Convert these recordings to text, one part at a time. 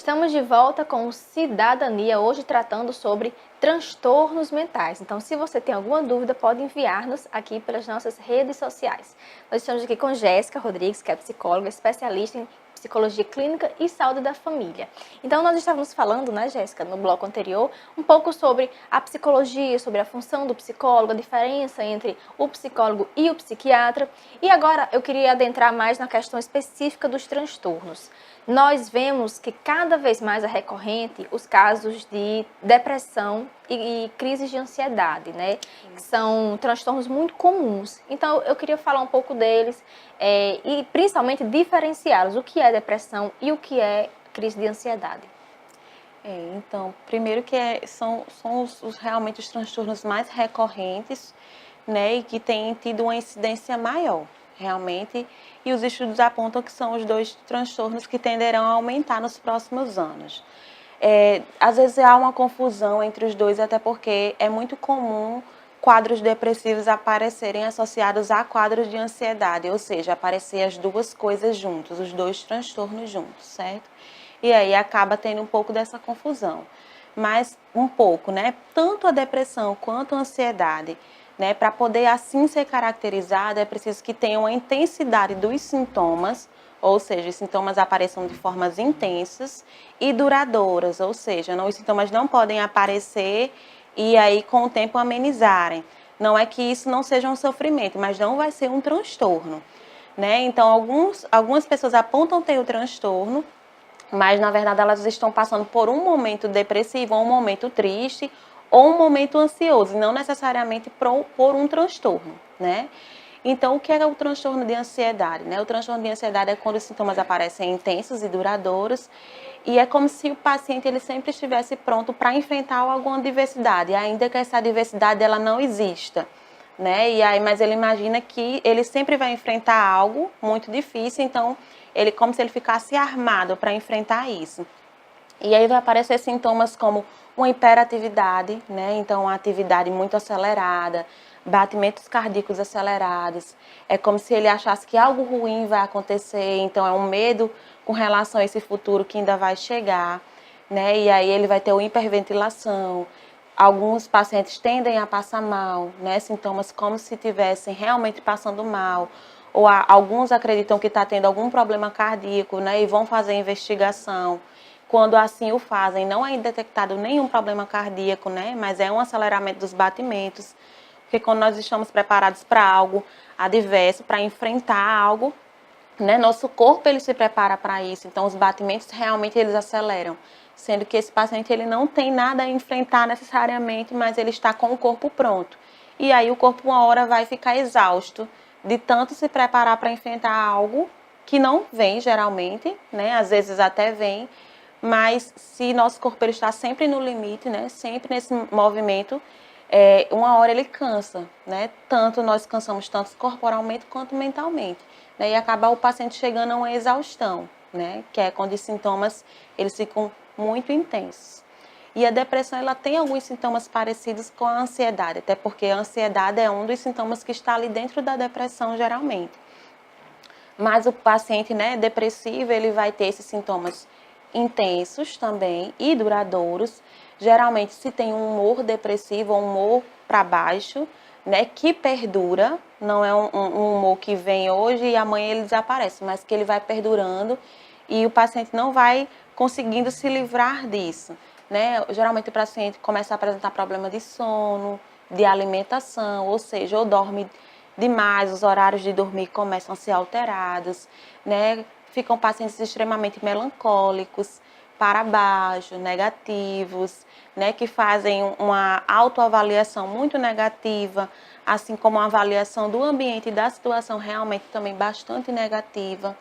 Estamos de volta com o Cidadania, hoje tratando sobre transtornos mentais. Então, se você tem alguma dúvida, pode enviar-nos aqui pelas nossas redes sociais. Nós estamos aqui com Jéssica Rodrigues, que é psicóloga, especialista em psicologia clínica e saúde da família. Então, nós estávamos falando, né, Jéssica, no bloco anterior, um pouco sobre a psicologia, sobre a função do psicólogo, a diferença entre o psicólogo e o psiquiatra. E agora eu queria adentrar mais na questão específica dos transtornos. Nós vemos que cada vez mais é recorrente os casos de depressão e crises de ansiedade, né? Que são transtornos muito comuns. Então, eu queria falar um pouco deles e principalmente diferenciá-los. O que é depressão e o que é crise de ansiedade? Então, primeiro que são realmente os transtornos mais recorrentes, né, e que têm tido uma incidência maior, realmente, e os estudos apontam que são os dois transtornos que tenderão a aumentar nos próximos anos. Às vezes há uma confusão entre os dois, até porque é muito comum quadros depressivos aparecerem associados a quadros de ansiedade, ou seja, aparecer as duas coisas juntos, os dois transtornos juntos, certo? E aí acaba tendo um pouco dessa confusão. Mas um pouco, né? Tanto a depressão quanto a ansiedade, né? Para poder assim ser caracterizada, é preciso que tenha uma intensidade dos sintomas, ou seja, os sintomas apareçam de formas intensas e duradouras, ou seja, os sintomas não podem aparecer e aí com o tempo amenizarem. Não é que isso não seja um sofrimento, mas não vai ser um transtorno, né? Então, algumas pessoas apontam ter o transtorno, mas na verdade elas estão passando por um momento depressivo, ou um momento triste, ou um momento ansioso, e não necessariamente por um transtorno, né? Então, o que é o transtorno de ansiedade, né? O transtorno de ansiedade é quando os sintomas aparecem intensos e duradouros, e é como se o paciente ele sempre estivesse pronto para enfrentar alguma adversidade, ainda que essa adversidade ela não exista, né? E aí, mas ele imagina que ele sempre vai enfrentar algo muito difícil, então ele como se ele ficasse armado para enfrentar isso. E aí vai aparecer sintomas como uma hiperatividade, né? Então, uma atividade muito acelerada, batimentos cardíacos acelerados. É como se ele achasse que algo ruim vai acontecer, então é um medo com relação a esse futuro que ainda vai chegar, né? E aí ele vai ter uma hiperventilação. Alguns pacientes tendem a passar mal, né? Sintomas como se estivessem realmente passando mal. Ou alguns acreditam que está tendo algum problema cardíaco, né? E vão fazer investigação. Quando assim o fazem, não é detectado nenhum problema cardíaco, né? Mas é um aceleramento dos batimentos. Porque quando nós estamos preparados para algo adverso, para enfrentar algo, né? Nosso corpo ele se prepara para isso. Então os batimentos realmente eles aceleram. Sendo que esse paciente ele não tem nada a enfrentar necessariamente, mas ele está com o corpo pronto. E aí o corpo uma hora vai ficar exausto de tanto se preparar para enfrentar algo que não vem geralmente, né? Às vezes até vem, mas se nosso corpo ele está sempre no limite, né? Sempre nesse movimento, uma hora ele cansa, né? Tanto nós cansamos tanto corporalmente quanto mentalmente, né? E acaba o paciente chegando a uma exaustão, né? Que é quando os sintomas eles ficam muito intensos. E a depressão ela tem alguns sintomas parecidos com a ansiedade, até porque a ansiedade é um dos sintomas que está ali dentro da depressão geralmente. Mas o paciente, né, depressivo, ele vai ter esses sintomas intensos também e duradouros. Geralmente, se tem um humor depressivo ou um humor para baixo, né, que perdura, não é um humor que vem hoje e amanhã ele desaparece, mas que ele vai perdurando e o paciente não vai conseguindo se livrar disso, né? Geralmente o paciente começa a apresentar problema de sono, de alimentação, ou seja, ou dorme demais, os horários de dormir começam a ser alterados, né? Ficam pacientes extremamente melancólicos, para baixo, negativos, né? Que fazem uma autoavaliação muito negativa, assim como a avaliação do ambiente e da situação realmente também bastante negativa,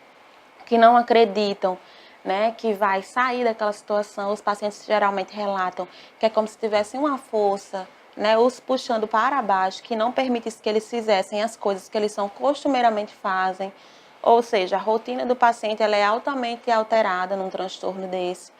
que não acreditam, né, que vai sair daquela situação. Os pacientes geralmente relatam que é como se tivessem uma força, né, os puxando para baixo, que não permitisse que eles fizessem as coisas que eles são costumeiramente fazem. Ou seja, a rotina do paciente ela é altamente alterada num transtorno desse.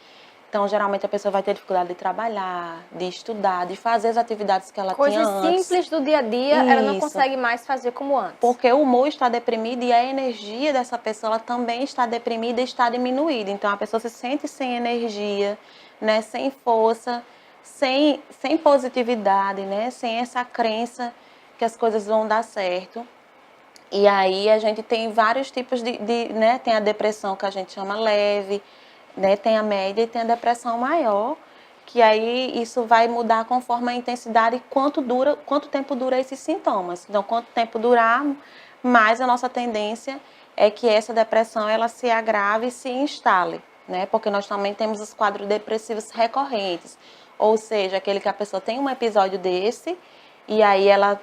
Então, geralmente, a pessoa vai ter dificuldade de trabalhar, de estudar, de fazer as atividades que ela tinha Coisas antes. simples do dia a dia, ela não Isso. consegue mais fazer como antes. Porque o humor está deprimido e a energia dessa pessoa ela também está deprimida e está diminuída. Então, a pessoa se sente sem energia, né? Sem força, sem positividade, né? Sem essa crença que as coisas vão dar certo. E aí a gente tem vários tipos né? Tem a depressão que a gente chama leve, né? Tem a média e tem a depressão maior, que aí isso vai mudar conforme a intensidade e quanto tempo dura esses sintomas. Então, quanto tempo durar, mais a nossa tendência é que essa depressão ela se agrave e se instale, né? Porque nós também temos os quadros depressivos recorrentes, ou seja, aquele que a pessoa tem um episódio desse e aí ela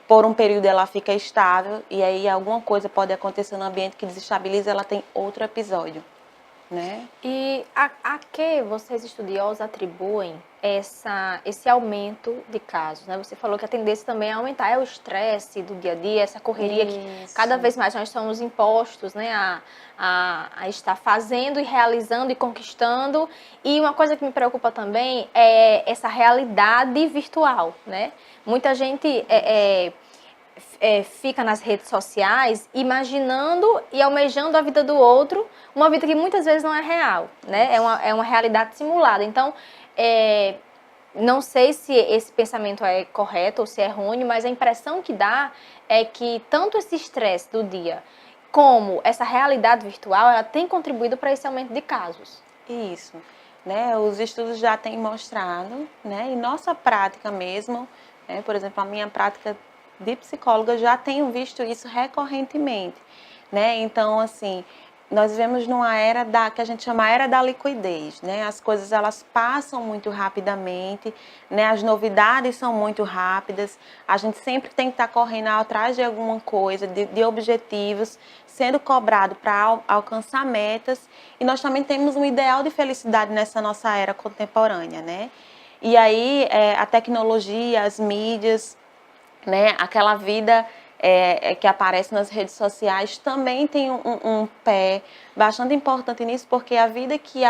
por um período ela fica estável e aí alguma coisa pode acontecer no ambiente que desestabiliza, ela tem outro episódio, né? E a que vocês estudiosos atribuem esse aumento de casos, né? Você falou que a tendência também é aumentar, é o estresse do dia a dia, essa correria que cada vez mais nós somos impostos, né, a estar fazendo e realizando e conquistando. E uma coisa que me preocupa também é essa realidade virtual, né? Muita gente fica nas redes sociais imaginando e almejando a vida do outro, uma vida que muitas vezes não é real, né? É uma realidade simulada. Então, não sei se esse pensamento é correto ou se é errôneo, mas a impressão que dá é que tanto esse estresse do dia como essa realidade virtual, ela tem contribuído para esse aumento de casos. Isso, né? Os estudos já têm mostrado, né? E nossa prática mesmo, né? Por exemplo, a minha prática de psicóloga já tenho visto isso recorrentemente, né? Então, assim, nós vivemos numa era que a gente chama era da liquidez, né? As coisas elas passam muito rapidamente, né? As novidades são muito rápidas. A gente sempre tem que estar correndo atrás de alguma coisa, de objetivos, sendo cobrado para alcançar metas. E nós também temos um ideal de felicidade nessa nossa era contemporânea, né? E aí a tecnologia, as mídias, né? Aquela vida que aparece nas redes sociais também tem um pé bastante importante nisso, porque a vida que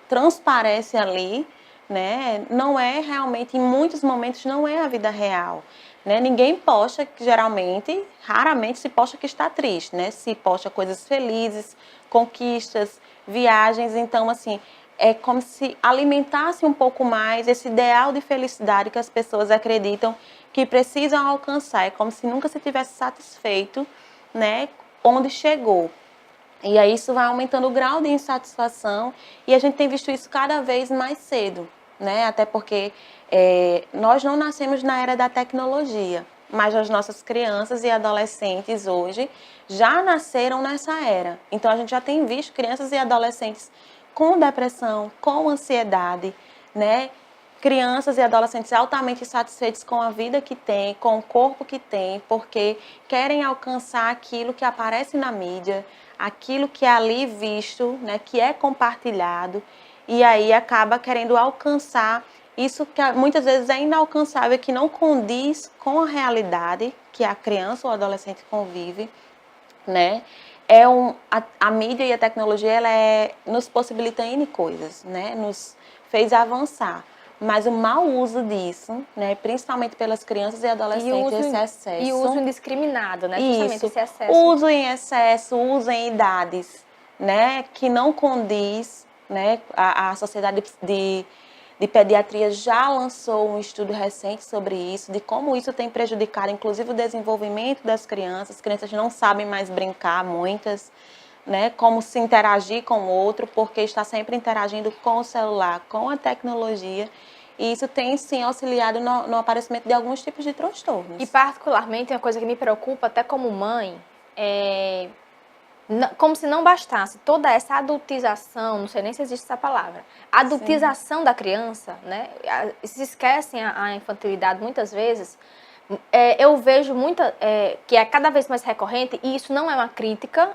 transparece ali, né? Não é realmente, em muitos momentos, não é a vida real. Né? Ninguém posta, geralmente, raramente se posta que está triste, né? Se posta coisas felizes, conquistas, viagens, então assim, é como se alimentasse um pouco mais esse ideal de felicidade que as pessoas acreditam que precisam alcançar. É como se nunca se tivesse satisfeito, né, onde chegou. E aí isso vai aumentando o grau de insatisfação e a gente tem visto isso cada vez mais cedo, né? Até porque nós não nascemos na era da tecnologia, mas as nossas crianças e adolescentes hoje já nasceram nessa era. Então a gente já tem visto crianças e adolescentes com depressão, com ansiedade, né? Crianças e adolescentes altamente insatisfeitos com a vida que têm, com o corpo que têm, porque querem alcançar aquilo que aparece na mídia, aquilo que é ali visto, né, que é compartilhado, e aí acaba querendo alcançar isso que muitas vezes é inalcançável, que não condiz com a realidade que a criança ou adolescente convive, né? A mídia e a tecnologia ela nos possibilita N coisas, né? Nos fez avançar. Mas o mau uso disso, né, principalmente pelas crianças e adolescentes, esse excesso. E o uso indiscriminado, né? Justamente esse excesso. Uso em excesso, uso em idades, né, que não condiz, né? A Sociedade de Pediatria já lançou um estudo recente sobre isso, de como isso tem prejudicado, inclusive, o desenvolvimento das crianças. As crianças não sabem mais brincar, muitas, né? Como se interagir com o outro, porque está sempre interagindo com o celular, com a tecnologia. E isso tem, sim, auxiliado no aparecimento de alguns tipos de transtornos. E, particularmente, uma coisa que me preocupa, até como mãe, como se não bastasse toda essa adultização, não sei nem se existe essa palavra, adultização da criança, né? Se esquecem a infantilidade muitas vezes. Eu vejo que é cada vez mais recorrente, e isso não é uma crítica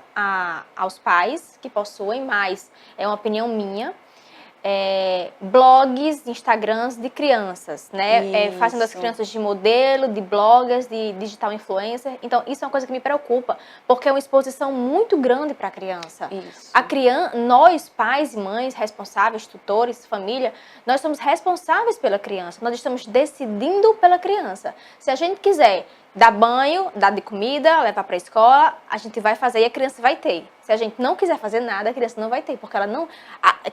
aos pais que possuem, mas é uma opinião minha. blogs, Instagrams de crianças, né? Fazendo as crianças de modelo, de bloggers, de digital influencer. Então, isso é uma coisa que me preocupa, porque é uma exposição muito grande para a criança. Nós, pais e mães responsáveis, tutores, família, nós somos responsáveis pela criança. Nós estamos decidindo pela criança. Se a gente quiser dar banho, dar de comida, levar para a escola, a gente vai fazer e a criança vai ter. Se a gente não quiser fazer nada, a criança não vai ter, porque ela não...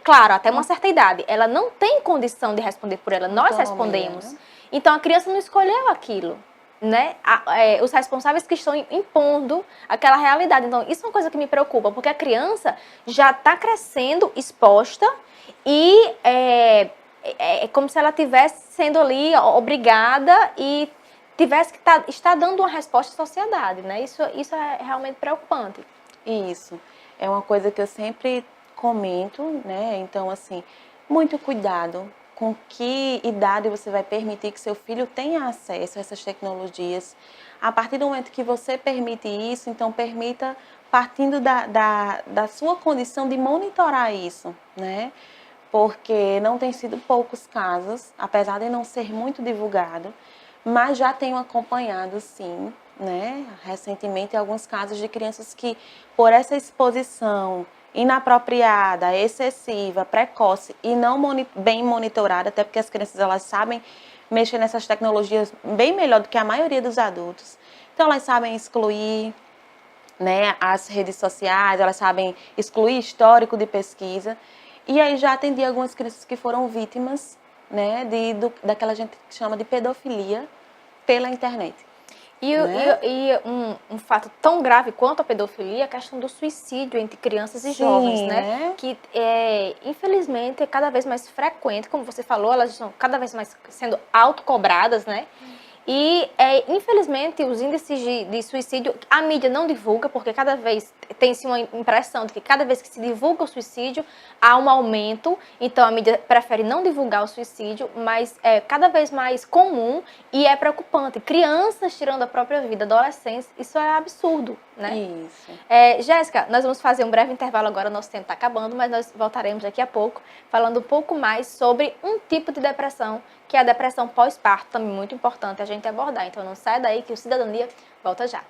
Claro, até uma certa idade, ela não tem condição de responder por ela, nós respondemos. Então, a criança não escolheu aquilo, né? Os responsáveis que estão impondo aquela realidade. Então, isso é uma coisa que me preocupa, porque a criança já está crescendo exposta e é como se ela estivesse sendo ali obrigada e tivesse que estar dando uma resposta à sociedade, né? Isso é realmente preocupante. Isso. É uma coisa que eu sempre comento, né? Então, assim, muito cuidado com que idade você vai permitir que seu filho tenha acesso a essas tecnologias. A partir do momento que você permite isso, então permita partindo da sua condição de monitorar isso, né? Porque não tem sido poucos casos, apesar de não ser muito divulgado, mas já tenho acompanhado, sim, né, recentemente, alguns casos de crianças que, por essa exposição inapropriada, excessiva, precoce e não bem monitorada, até porque as crianças elas sabem mexer nessas tecnologias bem melhor do que a maioria dos adultos. Então, elas sabem excluir, né, as redes sociais, elas sabem excluir histórico de pesquisa. E aí já atendi algumas crianças que foram vítimas, né, daquela gente que chama de pedofilia pela internet. E um fato tão grave quanto a pedofilia é a questão do suicídio entre crianças e jovens, né? Que, infelizmente, é cada vez mais frequente, como você falou, elas estão cada vez mais sendo autocobradas, né? E, infelizmente, os índices de suicídio, a mídia não divulga, porque cada vez tem-se uma impressão de que cada vez que se divulga o suicídio, há um aumento. Então, a mídia prefere não divulgar o suicídio, mas é cada vez mais comum e é preocupante. Crianças tirando a própria vida, adolescentes, isso é absurdo, né? Isso. Jéssica, nós vamos fazer um breve intervalo agora, nosso tempo está acabando, mas nós voltaremos daqui a pouco, falando um pouco mais sobre um tipo de depressão, que é a depressão pós-parto, também muito importante a gente abordar. Então não sai daí que o Cidadania volta já.